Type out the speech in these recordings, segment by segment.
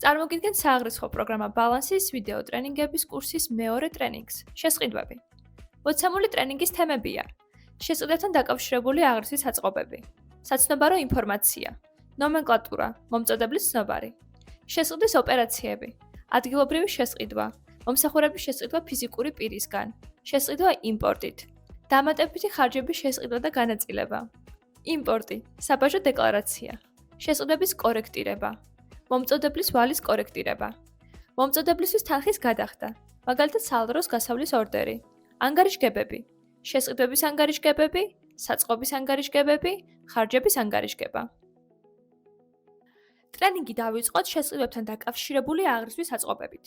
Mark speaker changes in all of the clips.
Speaker 1: წარმოგიდგენთ სააღრიცხვო პროგრამა ბალანსის ვიდეო ტრენინგების კურსის მეორე ტრენინგს. შესყიდვები. მოცემული ტრენინგის თემებია: შესყიდვებთან დაკავშირებული აღრიცხვის საწყობები, საცნობარო ინფორმაცია, ნომენკლატურა, მომწოდებლის ცნობარი, შესყიდვის ოპერაციები, ადგილობრივი შესყიდვა, მომსახურების შესყიდვა ფიზიკური პირისგან, შესყიდვა იმპორტით, დამატებითი ხარჯების შესყიდვა და განაწილება, იმპორტი, საბაჟო დეკლარაცია, შესყიდვების კორექტირება, მომწოდებლის ვალის კორექტირება, მომწოდებლისთვის თანხის გადახდა, მაგალითად საალდროს გასავლის ორდერი, ანგარიშგებები, შესყიდვების ანგარიშგებები, საწყობის ანგარიშგებები, ხარჯების ანგარიშგება. ტრენინგი დავიწყოთ შესყიდვებთან დაკავშირებული აღრიცხვის საწყობებით.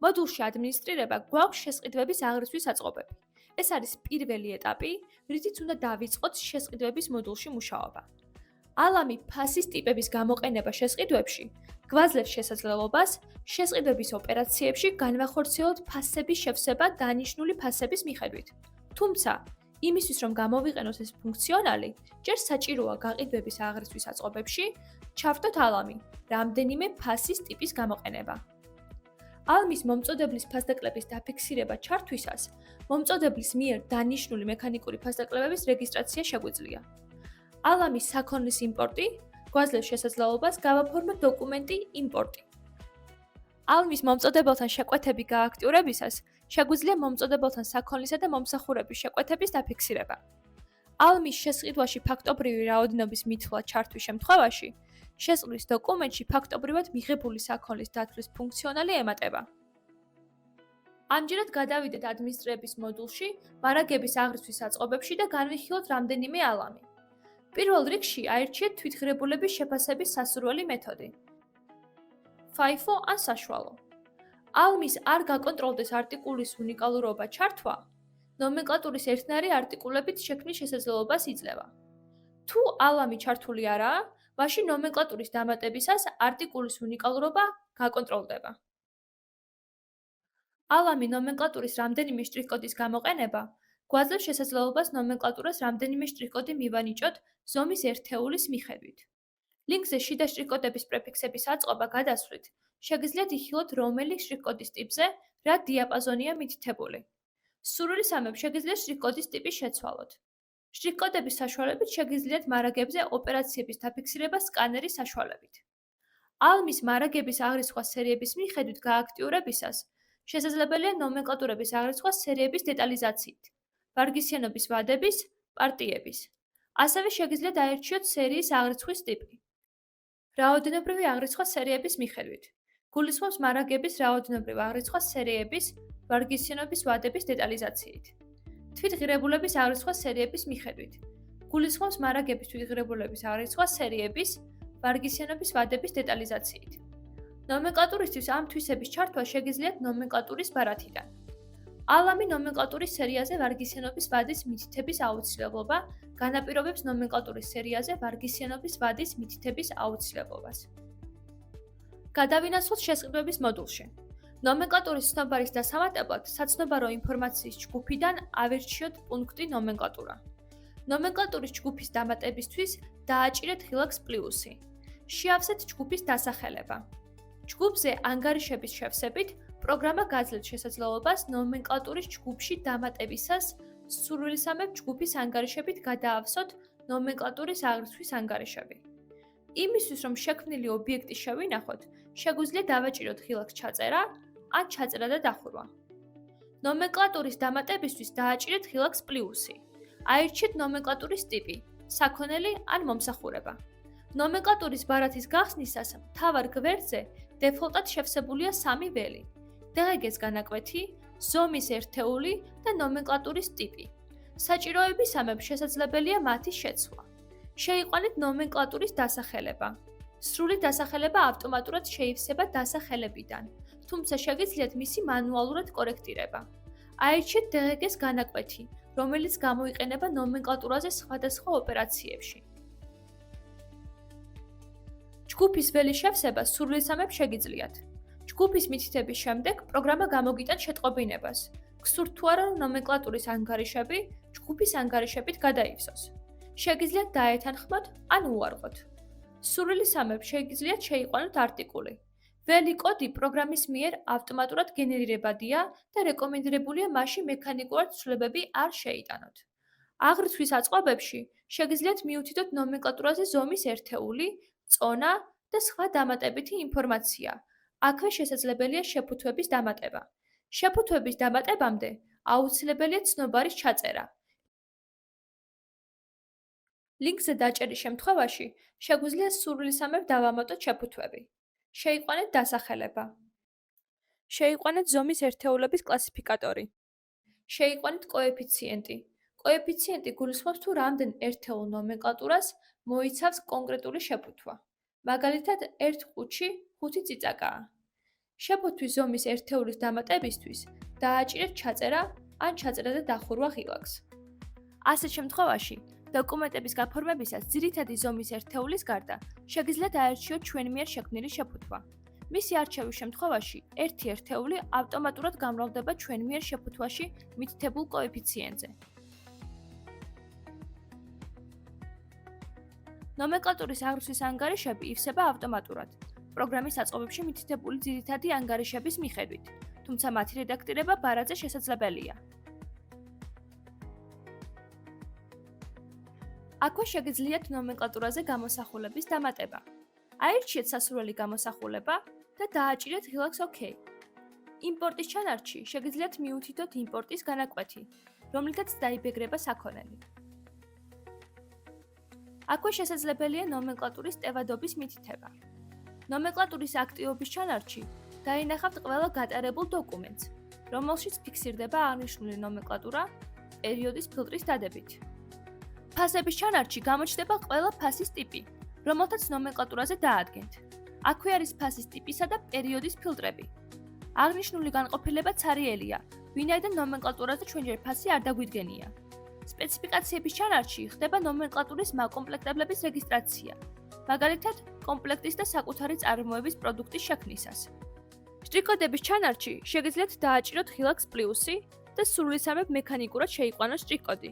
Speaker 1: მოდულში ადმინისტრირება გვაქვს შესყიდვების აღრიცხვის საწყობები. ეს არის პირველი ეტაპი, რითიც უნდა დავიწყოთ შესყიდვების მოდულში მუშაობა. ალამი ფასის ტიპების გამოყენება შესყიდვებში გვაძლევს შესაძლებლობას შესყიდვების ოპერაციებში განვახორციელოთ ფასების შევსება დანიშნული ფასების მიხედვით. თუმცა, იმისთვის რომ გამოვიყენოთ ეს ფუნქციონალი, ჯერ საჭიროა გაყიდვების აღრიცხვის საწყობებში ჩავთოთ ალამი რამდენიმე ფასის ტიპის გამოყენება. ალმის მომწოდებლის ფასდაკლების დაფიქსირება ჩართვისას, მომწოდებლის მიერ დანიშნული მექანიკური ფასდაკლებების რეგისტრაცია შეგვიძლია. ალამის საქონლის იმპორტი გვაძლევს შესაძლებლობას გავაფორმოთ დოკუმენტი იმპორტი. ალმის მომწოდებელთან შეკვეთები გააქტიურებისას შეგვიძლია მომწოდებელთან საქონლისა და მომსახურების შეკვეთების დაფიქსირება. ალმის შესყიდვაში ფაქტობრივი რაოდენობის მითვლა ჩართვის შემთხვევაში, შესყიდვის დოკუმენტში ფაქტობრივად მიღებული საქონლის დათვლის ფუნქციონალი ემატება. ამჯერად გადავიდეთ ადმინისტრირების მოდულში, მარაგების აღრიცხვის საწყობებში და განვიხილოთ რამდენიმე ალამი. პირველ რიგში აირჩიეთ თვითღირებულების შეფასების სასურველი მეთოდი. FIFO ან საშუალო. ალმის არ გაკონტროლდეს არტიკულის უნიკალურობა ჩართვა, ნომენკლატურის ერთნაირი არტიკულებით შექმნის შესაძლებლობას იძლევა. თუ ალამი ჩართული არაა, მაშინ ნომენკლატურის დამატებისას არტიკულის უნიკალურობა გაკონტროლდება. ალამი ნომენკლატურის რამდენიმე შტრიხ-კოდის გამოყენება გვაძლევს შესაძლებლობას ნომენკლატურას რამდენიმე შტრიხ-კოდი მივანიჭოთ ზომის ერთეულის მიხედვით. ლინკზე შიდა შტრიხ-კოდების პრეფიქსების აწყობა გადასვლით შეგიძლიათ იხილოთ რომელი შტრიხ-კოდის ტიპზე რა დიაპაზონია მითითებული. სურვილი სამებ შეგიძლიათ შტრიხ-კოდის ტიპი შეცვალოთ. შტრიხ-კოდების საშუალებით შეგიძლიათ მარაგებზე ოპერაციების დაფიქსირება სკანერის საშუალებით. ალმის მარაგების აღრიცხვა სერიების მიხედვით გააქტიურებისას შესაძლებელია ნომენკლატურების აღრიცხვა სერიების დეტალიზაციით, ვარგისიანობის ვადების, პარტიების. ასევე შეგიძლიათ აირჩიოთ სერიის აღრიცხვის ტიპი. რაოდენობრივი აღრიცხვა სერიების მიხედვით. გულისხმობს მარაგების რაოდენობრივ აღრიცხვას სერიების, ვარგისიანობის ვადების დეტალიზაციით. თვითღირებულების აღრიცხვა სერიების მიხედვით. გულისხმობს მარაგების თვითღირებულების აღრიცხვას სერიების, ვარგისიანობის ვადების დეტალიზაციით. ნომენკლატურისთვის ამ თვისების ჩართვა შეგიძლიათ ნომენკლატურის ბარათიდან. ალამი ნომენკლატურის სერიაზე ვარგისიანობის ვადის მითითების აუცილებლობა განაპირობებს ნომენკლატურის სერიაზე ვარგისიანობის ვადის მითითების აუცილებლობას. გადავინაცვლოთ შესყიდვების მოდულში. ნომენკლატურის ცნობარის დასამატებლად საცნობარო ინფორმაციის ჯგუფიდან ავირჩიოთ პუნქტი ნომენკლატურა. ნომენკლატურის ჯგუფის დამატებისთვის დააჭირეთ ღილაკს პლუსი. შეავსეთ ჯგუფის დასახელება. ჯგუფზე ანგარიშების შევსებით პროგრამა გაძლევს შესაძლებლობას ნომენკლატურის ჯგუფში დამატებისას სურვილისამებრ ჯგუფის ანგარიშებით გადაავსოთ ნომენკლატურის აღრიცხვის ანგარიშები. იმისთვის რომ შექმნილი ობიექტი შევინახოთ, შეგვიძლია დავაჭიროთ ღილაკს ჩაწერა ან ჩაწერა და დახურვა. ნომენკლატურის დამატებისთვის დააჭირეთ ღილაკს პლუსი. აირჩიეთ ნომენკლატურის ტიპი, საქონელი ან მომსახურება. ნომენკლატურის ბარათის გახსნისას მთავარ გვერდზე დეფოლტად შევსებულია 3 ველი: დღეგეს განაკვეთი, ზომის ერთეული და ნომენკლატურის ტიპი. საჭიროებისამებრ შესაძლებელია მათი შეცვლა. შეიყვანეთ ნომენკლატურის დასახელება. სრული დასახელება ავტომატურად შეივსება დასახელებიდან, თუმცა შეგიძლიათ მისი მანუალურად კორექტირება. აირჩიეთ დღეგეს განაკვეთი, რომელიც გამოიყენება ნომენკლატურაზე სხვადასხვა ოპერაციებში. ჯგუფის ველის შევსება სურვილისამებრ შეგიძლიათ. ჯგუფის მითითების შემდეგ პროგრამა გამოგიტანთ შეტყობინებას. გსურთ თუ არა ნომენკლატურის ანგარიშები ჯგუფის ანგარიშებით გადაივსოს. შეგიძლიათ დაეთანხმოთ ან უარყოთ. სურვილისამებრ შეგიძლიათ შეიყვანოთ არტიკული. ველი კოდი პროგრამის მიერ ავტომატურად გენერირებადია და რეკომენდებულია მასში მექანიკურად ცვლილებები არ შეიტანოთ. აღრიცხვის აწყობებში შეგიძლიათ მიუთითოთ ნომენკლატურაზე ზომის ერთეული, წონა და სხვა დამატებითი ინფორმაცია. აქვე შესაძლებელია შეფუთვების დამატება. შეფუთვების დამატებამდე აუცილებელია ცნობარის ჩაწერა. ლინკზე დაჭერის შემთხვევაში შეგვიძლია სურვილისამებრ დავამატოთ შეფუთვები. შეიყვანეთ დასახელება. შეიყვანეთ ზომის ერთეულების კლასიფიკატორი. შეიყვანეთ კოეფიციენტი. კოეფიციენტი გულისხმობს თუ რამდენ ერთეულ ნომენკლატურას მოიცავს კონკრეტული შეფუთვა. მაგალითად, ერთ ყუთში 5 წიწაკაა. შეფუთვის ზომის ერთეულის დამატებისთვის დააჭირეთ ჩაწერა ან ჩაწერა და დახურვა ღილაკს. ასეთ შემთხვევაში დოკუმენტების გაფორმებისას ძირითადი ზომის ერთეულის გარდა შეგიძლიათ აერჩიოთ ჩვენ მიერ შექმნილი შეფუთვა. მისი არჩევის შემთხვევაში ერთი ერთეული ავტომატურად გამრავლდება ჩვენ მიერ შეფუთვაში მითითებულ კოეფიციენტზე. ნომენკლატურის აღრიცხვის ანგარიშები ივსება ავტომატურად, პროგრამის აწყობებში მითითებული ძირითადი ანგარიშების მიხედვით, თუმცა მათი რედაქტირება ბარაზე შესაძლებელია. აქვე შეგიძლიათ ნომენკლატურაზე გამოსახულების დამატება. აირჩიეთ სასურველი გამოსახულება და დააჭირეთ ღილაკს OK. იმპორტის ჩანართში შეგიძლიათ მიუთითოთ იმპორტის განაკვეთი, რომლითაც დაიბეგრება საქონელი. აქვე შესაძლებელია ნომენკლატურის ტევადობის მითითება. ნომენკლატურის აქტივობის ჩანართში დაინახავთ ყველა გატარებულ დოკუმენტს, რომელშიც ფიქსირდება აღნიშნული ნომენკლატურა პერიოდის ფილტრის დადებით. ფასების ჩანართში გამოჩნდება ყველა ფასის ტიპი, რომელთაც ნომენკლატურაზე დაადგენთ. აქვე არის ფასის ტიპისა და პერიოდის ფილტრები. აღნიშნული განყოფილება ცარიელია, ვინაიდან ნომენკლატურაზე ჩვენჯერ ფასი არ დაგვიდგენია. სპეციფიკაციების ჩანართში ხდება ნომენკლატურის მაკომპლექტებლების რეგისტრაცია, მაგალითად, კომპლექტის და საკუთარი წარმოების პროდუქტის შექმნისას. შტრიქ-კოდების ჩანართში შეგიძლიათ დააჭიროთ ღილაკს პლუსი და სურვილისამებრ მექანიკურად შეიყვანოთ შტრიქ-კოდი.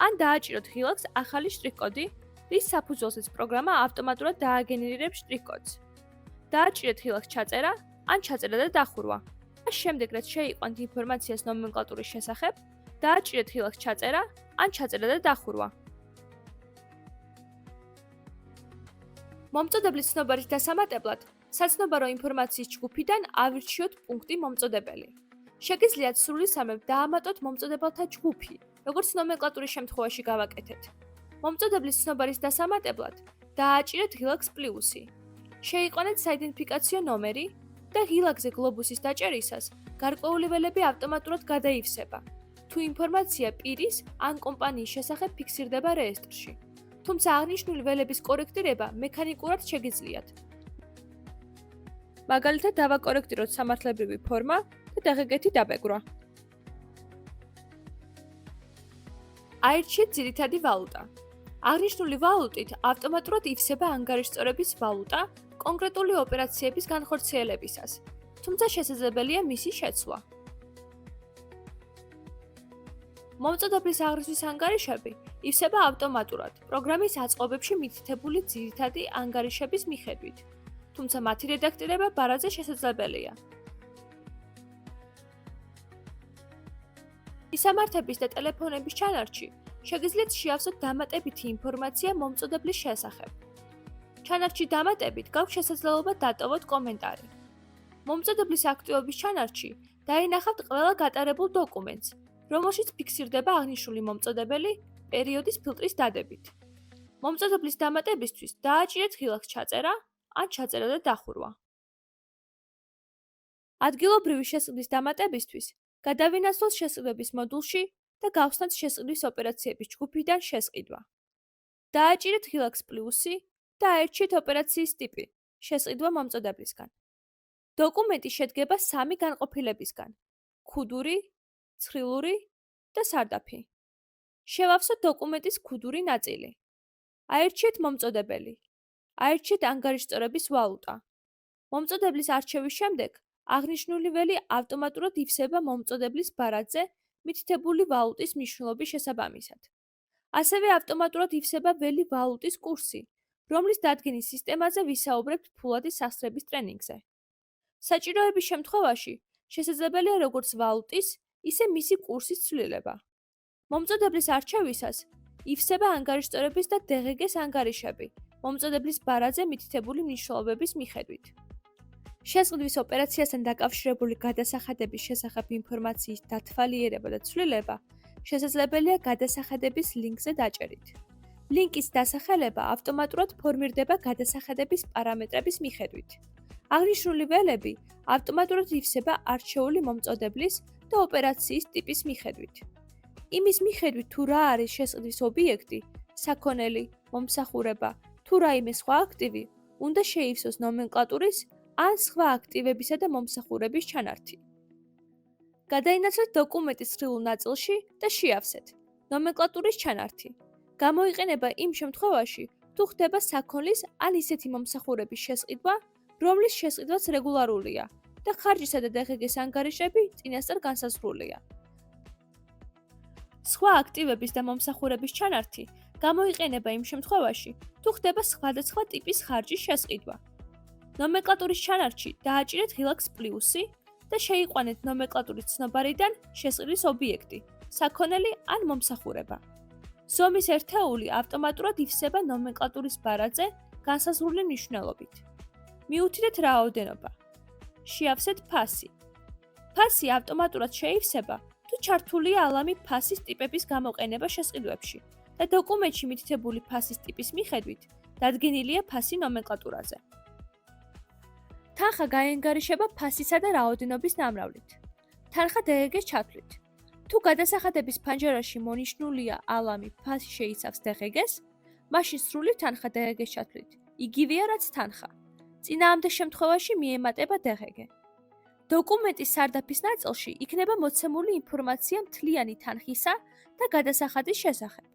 Speaker 1: ან დააჭიროთ ღილაკს ახალი შტრიქ-კოდი, რის საფუძველზეც პროგრამა ავტომატურად დააგენერირებს შტრიქ-კოდს. დააჭირეთ ღილაკს ჩაწერა ან ჩაწერა და დახურვა. შემდეგ რაც შეიყვანთ ინფორმაციას ნომენკლატურის შესახებ, დააჭირეთ ღილაკს ჩაწერა ან ჩაწერა და დახურვა. მომწოდებლის ცნობარის დასამატებლად საცნობარო ინფორმაციის ჯგუფიდან ავირჩიოთ პუნქტი მომწოდებელი. შეგიძლიათ სურვილისამებრ დაამატოთ მომწოდებელთა ჯგუფი, როგორც ნომენკლატურის შემთხვევაში გავაკეთეთ. მომწოდებლის ცნობარის დასამატებლად დააჭირეთ ღილაკს პლუსი. შეიყვანეთ საიდენტიფიკაციო ნომერი და ღილაკზე გლობუსის დაჭერისას გარკვეული ველები ავტომატურად გადაივსება, თუ ინფორმაცია პირის ან კომპანიის შესახებ ფიქსირდება რეესტრში. თუმცა აღნიშნული ველების კორექტირება მექანიკურად შეგიძლიათ. მაგალითად, დავაკორექტიროთ სამართლებრივი ფორმა და დაღეგეთი დაბეგრვა. აირჩიეთ ძირითადი ვალუტა. აღნიშნული ვალუტით ავტომატურად ივსება ანგარიშწორების ვალუტა კონკრეტული ოპერაციების განხორციელებისას, თუმცა შესაძლებელია მისი შეცვლა. მომწოდებლის აღრიცხვის ანგარიშები ივსება ავტომატურად პროგრამის აწყობებში მითითებული ძირითადი ანგარიშების მიხედვით, თუმცა მათი რედაქტირება ბარაზე შესაძლებელია. მისამართების და ტელეფონების ჩანართში შეგიძლიათ შეავსოთ დამატებითი ინფორმაცია მომწოდებლის შესახებ. ჩანართში დამატებით გაქვთ შესაძლებლობა დატოვოთ კომენტარი. მომწოდებლის აქტივობის ჩანართში დაინახავთ ყველა გატარებულ დოკუმენტს, რომელშიც ფიქსირდება აღნიშნული მომწოდებელი პერიოდის ფილტრის დადებით. მომწოდებლის დამატებისთვის დააჭირეთ ღილაკს ჩაწერა ან ჩაწერა და დახურვა. ადგილობრივი შესყიდვის დამატებისთვის გადავინაცვლოთ შესყიდვების მოდულში და გავხსნათ შესყიდვის ოპერაციების ჯგუფიდან შესყიდვა. დააჭირეთ ღილაკს პლუსი და აირჩიეთ ოპერაციის ტიპი შესყიდვა მომწოდებლისგან. დოკუმენტი შედგება 3 განყოფილებისგან: ქუდური, ცხრილური და სარდაფი. შევავსოთ დოკუმენტის ქუდური ნაწილი. აირჩიეთ მომწოდებელი. აირჩიეთ ანგარიშწორების ვალუტა. მომწოდებლის არჩევის შემდეგ აღნიშნული ველი ავტომატურად ივსება მომწოდებლის ბარათზე მითითებული ვალუტის მნიშვნელობის შესაბამისად. ასევე ავტომატურად ივსება ველი ვალუტის კურსი, რომლის დადგენის სისტემაზე ვისაუბრებთ ფულადი სასწრების ტრენინგზე. საჭიროების შემთხვევაში შესაძლებელია როგორც ვალუტის, ისე მისი კურსის ცვლილება. მომწოდებლის არჩევისას ივსება ანგარიშტორების და DGG-ს ანგარიშები მომწოდებლის ბარაზე მითითებული მნიშვნელობების მიხედვით. შესყიდვის ოპერაციასთან დაკავშირებული გადასახადების შესახებ ინფორმაციის დათვალიერება და ცვლილება შესაძლებელია გადასახადების ლინკზე დაჭერით. ლინკის დასახელება ავტომატურად ფორმირდება გადასახადების პარამეტრების მიხედვით. აღნიშნული ველები ავტომატურად ივსება არჩეული მომწოდებლის და ოპერაციის ტიპის მიხედვით. იმის მიხედვით თუ რა არის შესყიდვის ობიექტი, საქონელი, მომსახურება თუ რაიმე სხვა აქტივი, უნდა შეივსოს ნომენკლატურის ან სხვა აქტივებისა და მომსახურების ჩანართი. გადაინაცვლეთ დოკუმენტის სრულ ნაწილში და შეავსეთ ნომენკლატურის ჩანართი. გამოიყენება იმ შემთხვევაში, თუ ხდება საქონლის ან ისეთი მომსახურების შესყიდვა, რომლის შესყიდვაც რეგულარულია და ხარჯისა და DGG-ს ანგარიშები წინასწარ განსაზღვრულია. სხვა აქტივების და მომსახურების ჩანართი გამოიყენება იმ შემთხვევაში, თუ ხდება სხვადასხვა ტიპის ხარჯის შესყიდვა. ნომენკლატურის ჩანართში დააჭირეთ ღილაკს პლუსი და შეიყვანეთ ნომენკლატურის ცნობარიდან შესყიდვის ობიექტი, საქონელი ან მომსახურება. ზომის ერთეული ავტომატურად ივსება ნომენკლატურის ბარაზე განსაზღვრული მნიშვნელობით. მიუთითეთ რაოდენობა. შეავსეთ ფასი. ფასი ავტომატურად შეივსება, თუ ჩართულია ალამი ფასის ტიპების გამოყენება შესყიდვებში და დოკუმენტში მითითებული ფასის ტიპის მიხედვით დადგენილია ფასი ნომენკლატურაზე. თანხა გაენგარიშება ფასისა და რაოდენობის ნამრავლით. თანხა DGG-ს ჩათვლით. თუ გადასახადების ფანჯარაში მონიშნულია ალამი ფასი შეიცავს DGG-ს, მაშინ სრული თანხა DGG-ს ჩათვლით. იგივეა რაც თანხა. წინააღმდეგ შემთხვევაში მიემატება DGG. დოკუმენტის სარდაფის ნაწილში იქნება მოცემული ინფორმაცია მთლიანი თანხისა და გადასახადის შესახებ.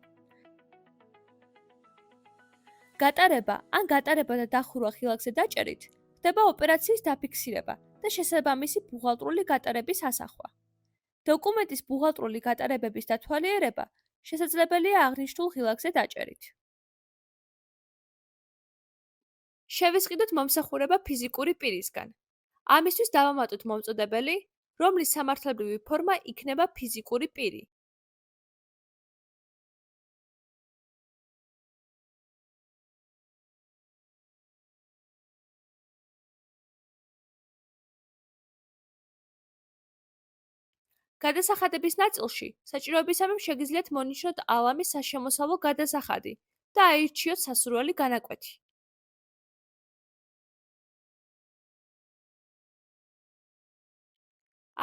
Speaker 1: გატარება ან გატარება და დახურვა ღილაკზე დაჭერით ხდება ოპერაციის დაფიქსირება და შესაბამისი ბუღალტრული გატარების ასახვა. დოკუმენტის ბუღალტრული გატარებების დათვალიერება შესაძლებელია აღნიშნულ ღილაკზე დაჭერით. შევისყიდოთ მომსახურება ფიზიკური პირისგან. ამისთვის დავამატოთ მომწოდებელი, რომლის სამართლებრივი ფორმა იქნება ფიზიკური პირი. გადასახადების ნაწილში საჭიროებისამებრ შეგიძლიათ მონიშნოთ ალამის საშემოსავლო გადასახადი და აირჩიოთ სასურველი განაკვეთი.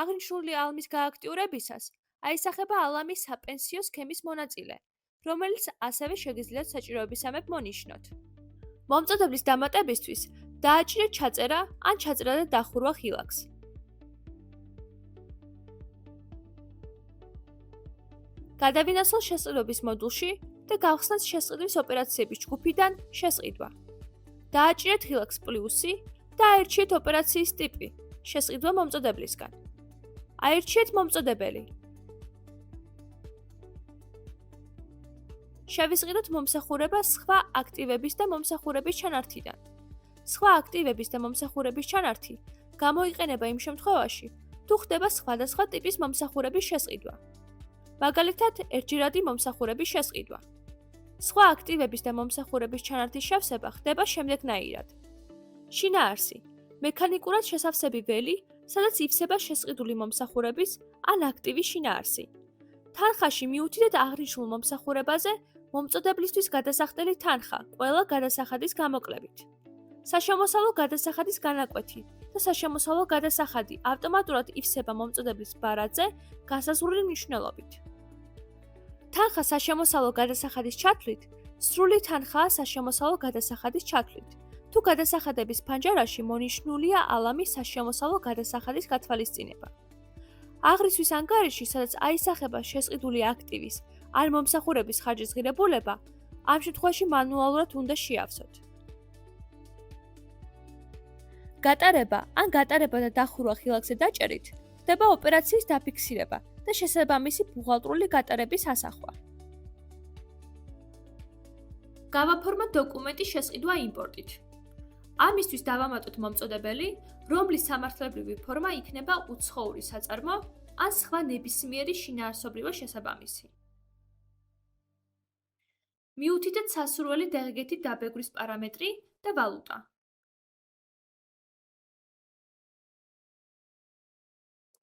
Speaker 1: აღნიშნული ალმის გააქტიურებისას აისახება ალამის საპენსიო სქემის მონაწილე, რომელიც ასევე შეგიძლიათ საჭიროებისამებრ მონიშნოთ. მომწოდებლის დამატებისთვის დააჭირეთ ჩაწერა ან ჩაწერა და დახურვა ღილაკს. გადავინაცვლოთ შესყიდვების მოდულში და გავხსნათ შესყიდვის ოპერაციების ჯგუფიდან შესყიდვა. დააჭირეთ ღილაკს პლუსი და აირჩიეთ ოპერაციის ტიპი შესყიდვა მომწოდებლისგან. აირჩიეთ მომწოდებელი. შევისყიდოთ მომსახურება სხვა აქტივების და მომსახურების ჩანართიდან. სხვა აქტივების და მომსახურების ჩანართი გამოიყენება იმ შემთხვევაში, თუ ხდება სხვადასხვა ტიპის მომსახურების შესყიდვა. მაგალითად, ერთჯერადი მომსახურების შესყიდვა. სხვა აქტივების და მომსახურების ჩანართის შევსება ხდება შემდეგნაირად. შინაარსი, მექანიკურად შესავსები ველი, სადაც ივსება შესყიდული მომსახურების ან აქტივის შინაარსი. თანხაში მიუთითეთ აღნიშნულ მომსახურებაზე მომწოდებლისთვის გადასახდელი თანხა ყველა გადასახადის გამოკლებით. საშემოსავლო გადასახადის განაკვეთი და საშემოსავლო გადასახადი ავტომატურად ივსება მომწოდებლის ბარაზე განსაზღვრული მნიშვნელობით. თანხა საშემოსავლო გადასახადის ჩათვლით, სრული თანხაა საშემოსავლო გადასახადის ჩათვლით. თუ გადასახადების ფანჯარაში მონიშნულია ალამის საშემოსავლო გადასახადის გათვალისწინება. აღრისთვის ანგარიში, სადაც აისახება შესყიდული აქტივის ან მომსახურების ხარჯის ღირებულება, ამ შემთხვევაში მანუალურად უნდა შეავსოთ. გატარება ან გატარება და დახურვა ღილაკზე დაჭერით ხდება ოპერაციის დაფიქსირება და შესაბამისი ბუღალტრული გატარების ასახვა. გავაფორმოთ დოკუმენტის შესყიდვა იმპორტით. ამისთვის დავამატოთ მომწოდებელი, რომლის სამართლებრივი ფორმა იქნება უცხოური საწარმო ან სხვა ნებისმიერი შინაარსობრივად შესაბამისი. მიუთითეთ სასურველი დელეგეთი დაბეგვრის პარამეტრი და ვალუტა.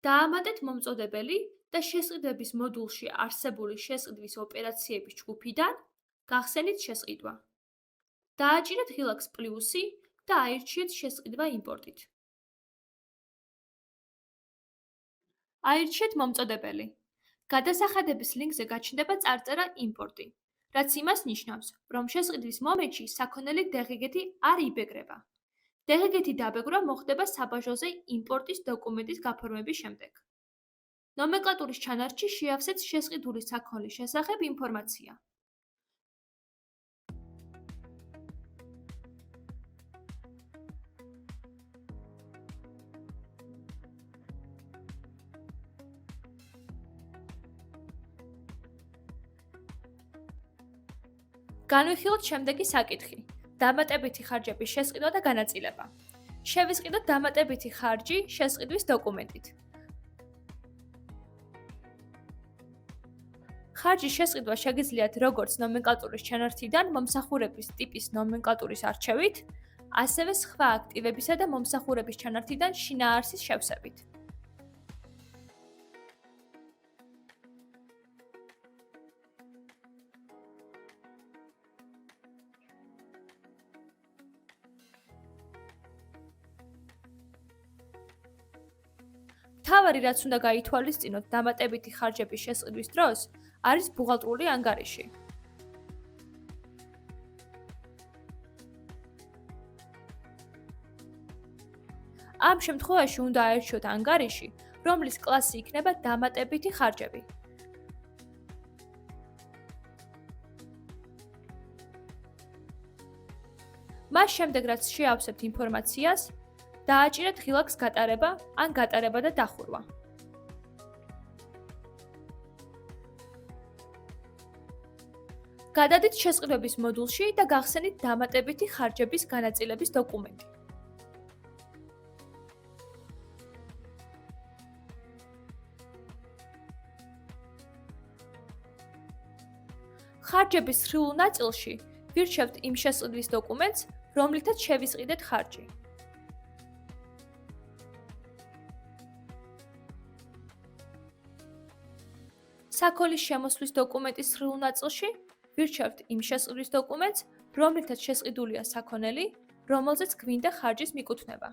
Speaker 1: დაამატეთ მომწოდებელი და შესყიდვების მოდულში არსებული შესყიდვის ოპერაციების ჯგუფიდან გახსენით შესყიდვა. დააჭირეთ ღილაკს პლუსი და აირჩიეთ შესყიდვა იმპორტით. აირჩიეთ მომწოდებელი. გადასახადების ლინკზე გაჩნდება წარწერა იმპორტი, რაც იმას ნიშნავს, რომ შესყიდვის მომენტში საქონელი დელეგეთი არ იბეგრება. დელეგეთი დაბეგრვა მოხდება საბაჟოზე იმპორტის დოკუმენტის გაფორმების შემდეგ. ნომენკლატურის ჩანართში შეავსეთ შესყიდული საქონლის შესახებ ინფორმაცია. განვიხილოთ შემდეგი საკითხი. დამატებითი ხარჯების შესყიდვა და განაწილება. შევისყიდოთ დამატებითი ხარჯი შესყიდვის დოკუმენტით. ხარჯის შესყიდვა შეგიძლიათ როგორც ნომენკლატურის ჩანართიდან მომსახურების ტიპის ნომენკლატურის არჩევით, ასევე სხვა აქტივებისა და მომსახურების ჩანართიდან შინაარსის შევსებით. მთავარი რაც უნდა გაითვალისწინოთ დამატებითი ხარჯების შესყიდვის დროს, არის ბუღალტრული ანგარიში. ამ შემთხვევაში უნდა აირჩიოთ ანგარიში, რომლის კლასი იქნება დამატებითი ხარჯები. მას შემდეგ რაც შეავსებთ ინფორმაციას, დააჭირეთ ღილაკს გატარება ან გატარება და დახურვა. გადადით შესყიდვების მოდულში და გახსენით დამატებითი ხარჯების განაწილების დოკუმენტი. ხარჯების სრულ ნაწილში ვირჩევთ იმ შესყიდვის დოკუმენტს, რომლითაც შევისყიდეთ ხარჯი. საქონლის შემოსვლის დოკუმენტის სრულ ნაწილში ვირჩევთ იმ შესყიდვის დოკუმენტს, რომლითაც შესყიდულია საქონელი, რომელზეც გვინდა ხარჯის მიკუთვნება.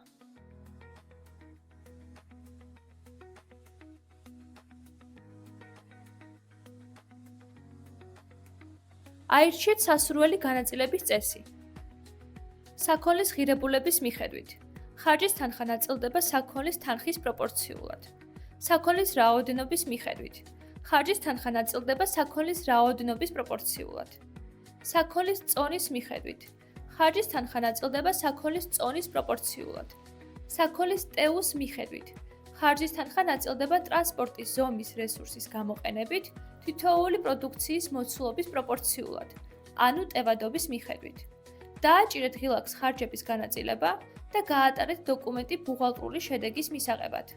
Speaker 1: აირჩიეთ სასურველი განაწილების წესი. საქონლის ღირებულების მიხედვით. ხარჯის თანხა ნაწილდება საქონლის თანხის პროპორციულად. საქონლის რაოდენობის მიხედვით. ხარჯის თანხა ნაწილდება საქონლის რაოდენობის პროპორციულად. საქონლის წონის მიხედვით. ხარჯის თანხა ნაწილდება საქონლის წონის პროპორციულად. საქონლის ტეუს მიხედვით. ხარჯის თანხა ნაწილდება ტრანსპორტის ზომის რესურსის გამოყენებით თითოეული პროდუქციის მოცულობის პროპორციულად, ანუ ტევადობის მიხედვით. დააჭირეთ ღილაკს ხარჯების განაწილება და გაატარეთ დოკუმენტი ბუღალტრული შედეგის მისაღებად.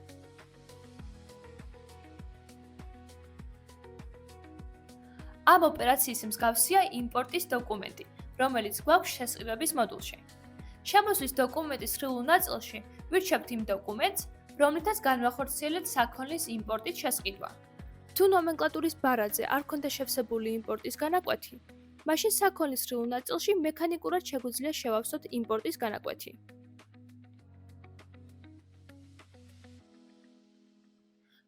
Speaker 1: ამ ოპერაციის მსგავსია იმპორტის დოკუმენტი, რომელიც გვაქვს შესყიდვების მოდულში. შემოსვლის დოკუმენტის სრულ ნაწილში ვირჩევთ იმ დოკუმენტს, რომლითაც განვახორციელეთ საქონლის იმპორტის შესყიდვა. თუ ნომენკლატურის ბარათზე არ ქონდა შევსებული იმპორტის განაკვეთი, მაშინ საქონლის სრულ ნაწილში მექანიკურად შეგვიძლია შევავსოთ იმპორტის განაკვეთი.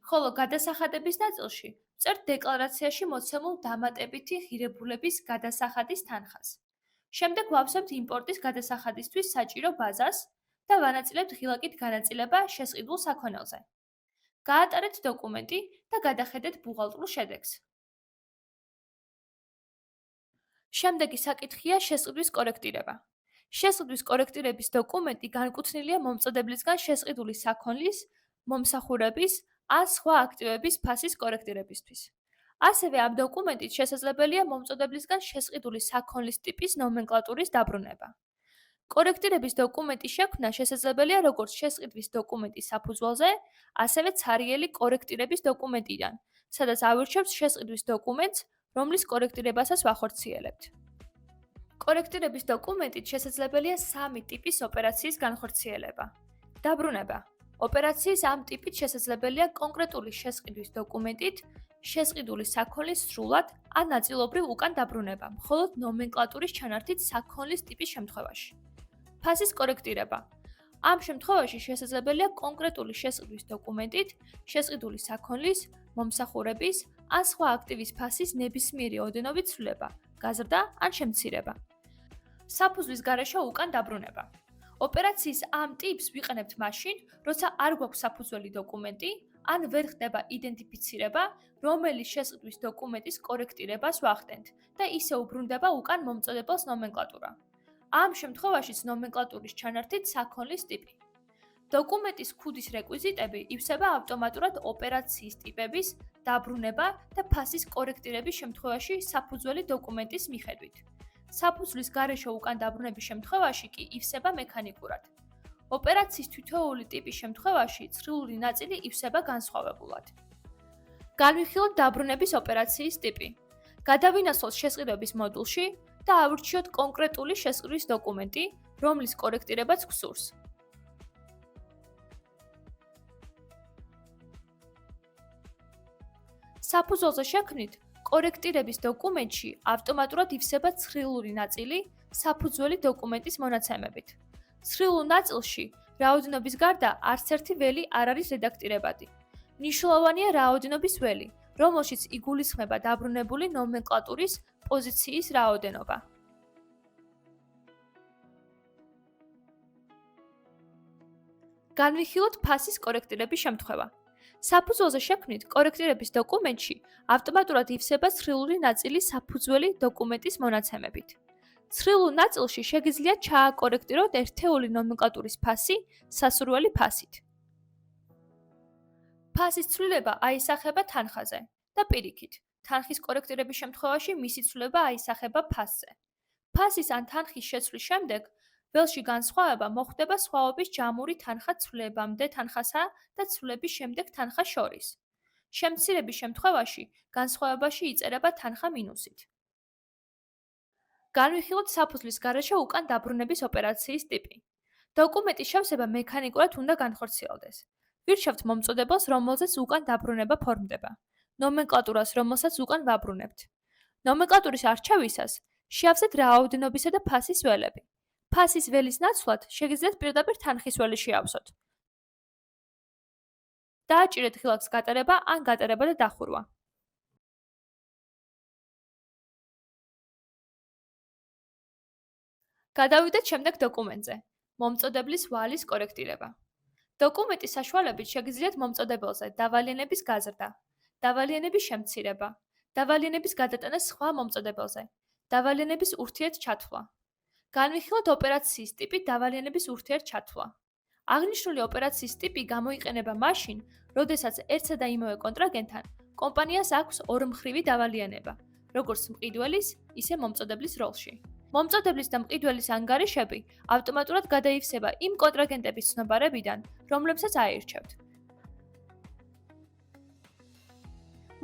Speaker 1: ხოლო გადასახადების ნაწილში ვწერთ დეკლარაციაში მოცემულ დამატებითი ღირებულების გადასახადის თანხას. შემდეგ ვავსებთ იმპორტის გადასახადისთვის საჭირო ბაზას და ვანაწილებთ ღილაკით განაწილება შესყიდულ საქონელზე. გაატარეთ დოკუმენტი და გადახედეთ ბუღალტრულ შედეგს. შემდეგი საკითხია შესყიდვის კორექტირება. შესყიდვის კორექტირების დოკუმენტი განკუთვნილია მომწოდებლისგან შესყიდული საქონლის, მომსახურების ან სხვა აქტივების ფასის კორექტირებისთვის. ასევე ამ დოკუმენტით შესაძლებელია მომწოდებლისგან შესყიდული საქონლის ტიპის ნომენკლატურის დაბრუნება. კორექტირების დოკუმენტის შექმნა შესაძლებელია როგორც შესყიდვის დოკუმენტის საფუძველზე, ასევე ცარიელი კორექტირების დოკუმენტიდან, სადაც ავირჩევთ შესყიდვის დოკუმენტს, რომლის კორექტირებასაც ვახორციელებთ. კორექტირების დოკუმენტით შესაძლებელია 3 ტიპის ოპერაციის განხორციელება. დაბრუნება. ოპერაციის ამ ტიპით შესაძლებელია კონკრეტული შესყიდვის დოკუმენტით შესყიდული საქონლის სრულად ან ნაწილობრივ უკან დაბრუნება, მხოლოდ ნომენკლატურის ჩანართით საქონლის ტიპის შემთხვევაში. ფასის კორექტირება. ამ შემთხვევაში შესაძლებელია კონკრეტული შესყიდვის დოკუმენტით შესყიდული საქონლის, მომსახურების ან სხვა აქტივის ფასის ნებისმიერი ოდენობით ცვლილება, გაზრდა ან შემცირება. საფუძვლის გარეშე უკან დაბრუნება. ოპერაციის ამ ტიპს ვიყენებთ მაშინ, როცა არ გვაქვს საფუძველი დოკუმენტი, ან ვერ ხდება იდენტიფიცირება, რომელი შესყიდვის დოკუმენტის კორექტირებას ვახდენთ და ისე უბრუნდება უკან მომწოდებელს ნომენკლატურა. ამ შემთხვევაშიც ნომენკლატურის ჩანართით საქონლის ტიპი. დოკუმენტის ქუდის რეკვიზიტები ივსება ავტომატურად ოპერაციის ტიპების, დაბრუნება და ფასის კორექტირების შემთხვევაში საფუძველი დოკუმენტის მიხედვით. საფუძვლის გარეშე უკან დაბრუნების შემთხვევაში კი ივსება მექანიკურად. ოპერაციის თითოეული ტიპის შემთხვევაში ცრილული ნაწილი ივსება განსხვავებულად. განვიხილოთ დაბრუნების ოპერაციის ტიპი. გადავინაცვლოთ შესყიდვების მოდულში და ავირჩიოთ კონკრეტული შესყიდვის დოკუმენტი, რომლის კორექტირებაც გვსურს. საფუძველზე შექმნით კორექტირების დოკუმენტში ავტომატურად ივსება ცრილური ნაწილი საფუძველი დოკუმენტის მონაცემებით. ცრილულ ნაწილში რაოდენობის გარდა არც ერთი ველი არ არის რედაქტირებადი. მნიშვნელოვანია რაოდენობის ველი, რომელშიც იგულისხმება დაბრუნებული ნომენკლატურის პოზიციის რაოდენობა. განვიხილოთ ფასის კორექტირების შემთხვევა. საფუძველზე შექმნით კორექტირების დოკუმენტში ავტომატურად ივსება ცრილური ნაწილი საფუძველი დოკუმენტის მონაცემებით. ცრილულ ნაწილში შეგიძლიათ ჩააკორექტიროთ ერთეული ნომენკლატურის ფასი სასურველი ფასით. ფასის ცვლილება აისახება თანხაზე და პირიქით, თანხის კორექტირების შემთხვევაში მისი ცვლილება აისახება ფასზე. ფასის ან თანხის შეცვლის შემდეგ ველში განსხვავება მოხდება სხვაობის ჯამური თანხა ცვლილებამდე თანხასა და ცვლილების შემდეგ თანხას შორის. შემცირების შემთხვევაში განსხვავებაში იწერება თანხა მინუსით. განვიხილოთ საფუძვლის გარეშე უკან დაბრუნების ოპერაციის ტიპი. დოკუმენტის შევსება მექანიკურად უნდა განხორციელდეს. ვირჩევთ მომწოდებელს, რომელზეც უკან დაბრუნება ფორმდება. ნომენკლატურას, რომელსაც უკან ვაბრუნებთ. ნომენკლატურის არჩევისას შეავსეთ რაოდენობისა და ფასის ველები. ფასის ველის ნაცვლად შეგიძლიათ პირდაპირ თანხის ველი შეავსოთ. დააჭირეთ ღილაკს გატარება ან გატარება და დახურვა. გადავიდეთ შემდეგ დოკუმენტზე. მომწოდებლის ვალის კორექტირება. დოკუმენტის საშუალებით შეგიძლიათ მომწოდებელზე დავალიანების გაზრდა, დავალიანების შემცირება, დავალიანების გადატანა სხვა მომწოდებელზე, დავალიანების ურთიერთჩათვლა. განვიხილოთ ოპერაციის ტიპი დავალიანების ურთიერთჩათვლა. აღნიშნული ოპერაციის ტიპი გამოიყენება მაშინ, როდესაც ერთსა და იმავე კონტრაგენტთან კომპანიას აქვს ორმხრივი დავალიანება, როგორც მყიდველის, ისე მომწოდებლის როლში. მომწოდებლის და მყიდველის ანგარიშები ავტომატურად გადაივსება იმ კონტრაგენტების ცნობარებიდან, რომლებსაც აირჩევთ.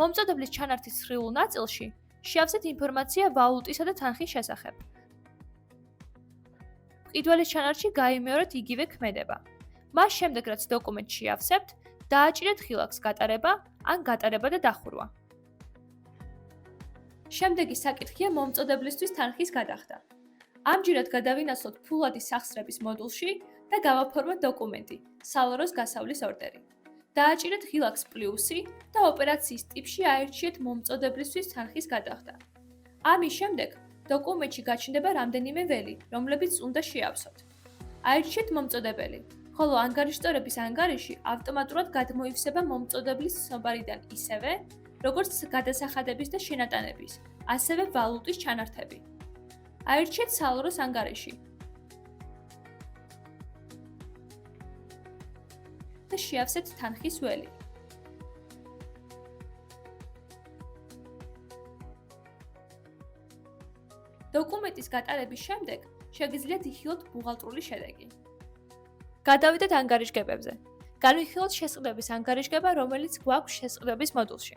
Speaker 1: მომწოდებლის ჩანართის ცრილულ ნაწილში შეავსეთ ინფორმაცია ვალუტისა და თანხის შესახებ. მყიდველის ჩანართში გაიმეორეთ იგივე ქმედება. მას შემდეგ, რაც დოკუმენტს შეავსებთ, დააჭირეთ ღილაკს გატარება ან გატარება და დახურვა. შემდეგი საკითხია მომწოდებლისთვის თანხის გადახდა. ამჯერად გადავინაცვლოთ ფულადი სახსრების მოდულში და გავაფორმოთ დოკუმენტი, სალაროს გასავლის ორდერი. დააჭირეთ ღილაკს პლუსი და ოპერაციის ტიპში აირჩიეთ მომწოდებლისთვის თანხის გადახდა. ამის შემდეგ დოკუმენტში გაჩნდება რამდენიმე ველი, რომლებიც უნდა შეავსოთ. აირჩიეთ მომწოდებელი, ხოლო ანგარიშტორების ანგარიში ავტომატურად გადმოივსება მომწოდებლის ცნობარიდან ისევე, როგორც გადასახადების და შენატანების, ასევე ვალუტის ჩანართები. აირჩიეთ სალაროს ანგარიში და შეავსეთ თანხის ველი. დოკუმენტის გატარების შემდეგ შეგიძლიათ იხილოთ ბუღალტრული შედეგი. გადავიდეთ ანგარიშგებებზე. განვიხილოთ შესყიდვების ანგარიშგება, რომელიც გვაქვს შესყიდვების მოდულში.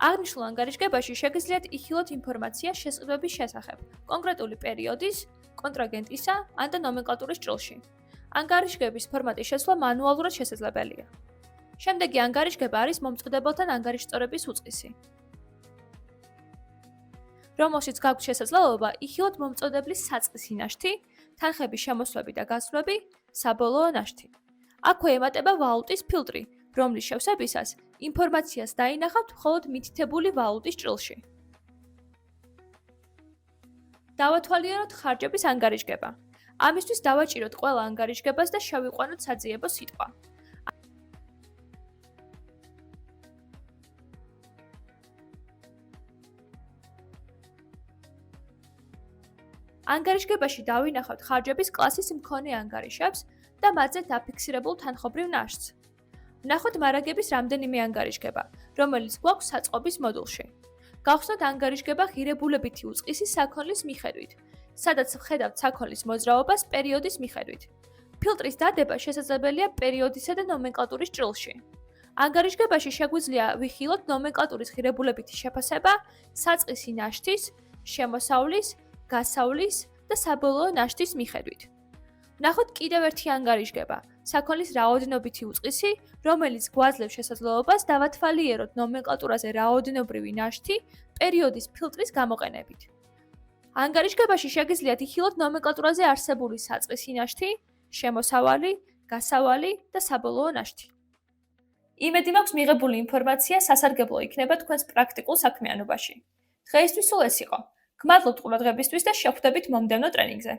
Speaker 1: აღნიშნულ ანგარიშგებაში შეგიძლიათ იხილოთ ინფორმაცია შესყიდვების შესახებ, კონკრეტული პერიოდის, კონტრაგენტისა ან და ნომენკლატურის ჭრილში. ანგარიშგების ფორმატის შეცვლა მანუალურად შესაძლებელია. შემდეგი ანგარიშგება არის მომწოდებელთან ანგარიშწორების უწყისი, რომელშიც გაქვთ შესაძლებლობა იხილოთ მომწოდებლის საწყისი ნაშთი, თანხების შემოსვლები და გასვლები, საბოლოო ნაშთი. აქვე ემატება ვალუტის ფილტრი, რომლის შევსებისას ინფორმაციას დაინახავთ მხოლოდ მითითებული ვალუტის ჭრილში. დავათვალიეროთ ხარჯების ანგარიშგება. ამისთვის დავაჭიროთ ყველა ანგარიშგებას და შევიყვანოთ საძიებო სიტყვა. ანგარიშგებაში დავინახავთ ხარჯების კლასის მქონე ანგარიშებს და მათზე დაფიქსირებულ თანხობრივ ნაშთს. ვნახოთ მარაგების რამდენიმე ანგარიშგება, რომელიც გვაქვს საწყობის მოდულში. გავხსნათ ანგარიშგება ღირებულებითი უწყისის საქონლის მიხედვით, სადაც ვხედავთ საქონლის მოძრაობას პერიოდის მიხედვით. ფილტრის დადება შესაძლებელია პერიოდისა და ნომენკლატურის ჭრილში. ანგარიშგებაში შეგვიძლია ვიხილოთ ნომენკლატურის ღირებულებითი შეფასება საწყისი ნაშთის, შემოსავლის, გასავლის და საბოლოო ნაშთის მიხედვით. ვნახოთ კიდევ ერთი ანგარიშგება, საქონლის რაოდენობითი უწყისი, რომელიც გვაძლევს შესაძლებლობას დავათვალიეროთ ნომენკლატურაზე რაოდენობრივი ნაშთი პერიოდის ფილტრის გამოყენებით. ანგარიშგებაში შეგიძლიათ იხილოთ ნომენკლატურაზე არსებული საწყისი ნაშთი, შემოსავალი, გასავალი და საბოლოო ნაშთი. იმედი მაქვს მიღებული ინფორმაცია სასარგებლო იქნება თქვენს პრაქტიკულ საქმიანობაში. დღეისთვის სულ ეს იყო. გმადლობთ ყურადღებისთვის და შევხვდებით მომდევნო ტრენინგზე.